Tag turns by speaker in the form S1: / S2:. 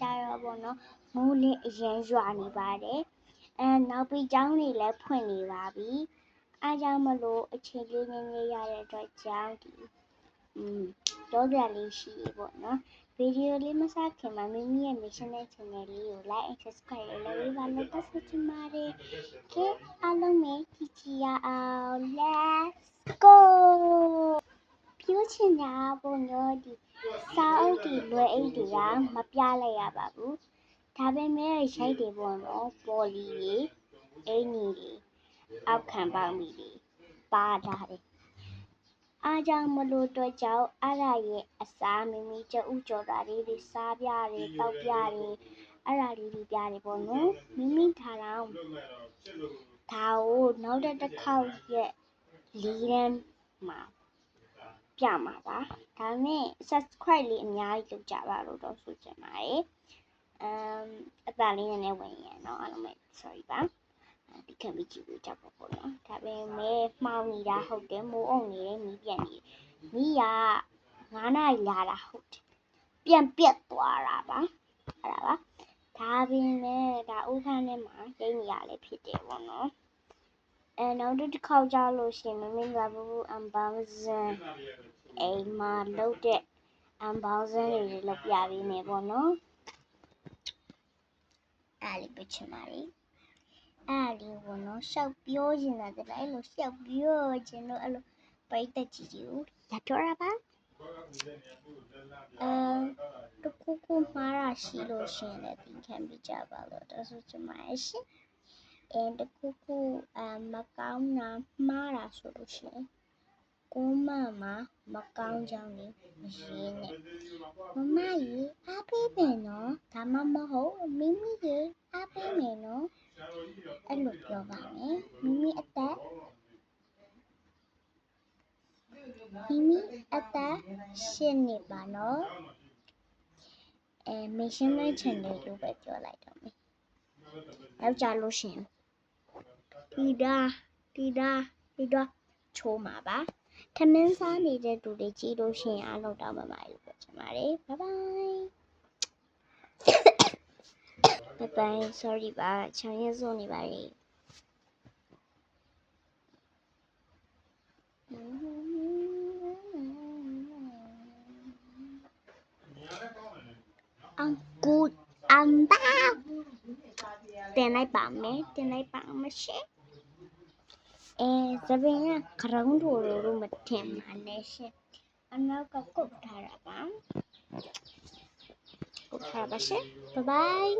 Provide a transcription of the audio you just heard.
S1: ကြတော့ပေါ့နော်မိုးလင်းအရင်ရွာနေပါတယ်နောက်ပြီးကျောင်းတွေလည်းဖွင့်နေပါပြီအားကြောင့်မလို့အချိန်လေးနည်းနည်းရတဲ့အတွက်ကြောင့်ဒီပြောပြလေးရှိရေပေါ့နော်ဗီဒီယိုလေးမစခင်မှာမိမိရဲ့ mission နဲ့ channel လေးကို like and subscribe လုပ်ပေးပါလို့တောင်းဆိုချင်ပါတယ်ကဲအားလုံးပဲကြည့်ကြရအောင် let's go ပြောချင်တာပေါ့နော်ဒီစာအုပ်တွေလွယ်အိတ်တွေကမပြလိုက်ရပါဘူးဒါပေမဲ့ရိုက်တယ်ပေါ့နော်ပေါ်လီတွေအင်ကြီးတွေအောက်ခံပေါင်းမိတွေပါထားတယ်အားကြောင့်မလို့တော့ကြောင့်အားရရဲ့အစားမိမိကျဥကြော်တာလေးတွေစားပြတယ်တောက်ပြတယ်အဲ့ဒါလေးတွေပြတယ်ပေါ့နော်မိမိထားတော့ဒါကိုနောက်တစ်ခေါက်ရဲ့၄တန်းမှာပြမှာပါဒါနဲ့ subscribe လေးအများကြီးလုပ်ကြပါလို့တော့ဆိုချင်ပါတယ်အသာလေးနဲ့ဝင်ရနော်အားလုံးပဲ sorry ပါဒီကံပြီးကြည့်ကြပါပေါ့နော်ဒါပေမဲ့မှောင်နေတာဟုတ်တယ်မိုးအုံနေတယ်မီးပြန်နေမီးက9နာရီလာတာဟုတ်တယ်ပြန်ပြတ်သွားတာပါအဲ့ဒါပါဒါပေမဲ့ဒါဥခန်းထဲမှာရိတ်နေရလဲဖြစ်တယ်ပေါ့နော်နောက်တစ်ခေါက်ကြလို့ရှင်မမင်းကဘူးunboxing အိမ်မှာလုပ်တဲ့ unboxing တွေလုပ်ပြပေးမယ်ပေါ့နော်အဲ့လေးပြချင်ပါလေအဲ့လေးပေါ့နော်ရှောက်ပြောနေတာတည်းအဲ့လိုရှောက်ပြောချင်လို့အဲ့လိုပိတ်သက်ကြည့်ကိုရပြောတာပါတခုခုမှားတာရှိလို့ရှင်လည်းသင်ခံပြကြပါလို့တောင်းဆိုချင်ပါတယ်ရှင်တခုခုမကောင်းတာမှားတာဆိုလို့ရှင်ကိုမမကောင်းကြောင်းနေမရေးနဲ့မမကြီးအားပေးမယ်နော်ဒါမှမဟုတ်မိမိကြီးအားပေးမယ်နော်အဲ့လိုပြောပါမယ်မိမိအသက်8နှစ်ပါနော်mission နဲ့ channel လို့ပဲပြောလိုက်တော့မယ်နောက်ကြလို့ရှင်ဒီဒါချိုးမှာပါထမင်းစားနေတဲ့သူတွေကြည့်လို့ရှိရင်အားလုံးတောင်းပန်ပါလို့ပြောချင်ပါတယ်ဘိုင်ဘိုင် sorry ပါချောင်းရဲစိုးနေပါလေတင်လိုက်ပါမယ်ရှင်သပင်ကခရုံးထိုလို့မထင်ပါနဲ့ရှင်အနောက်ကကုတ်ထားတာပါရှင်ဘိုင်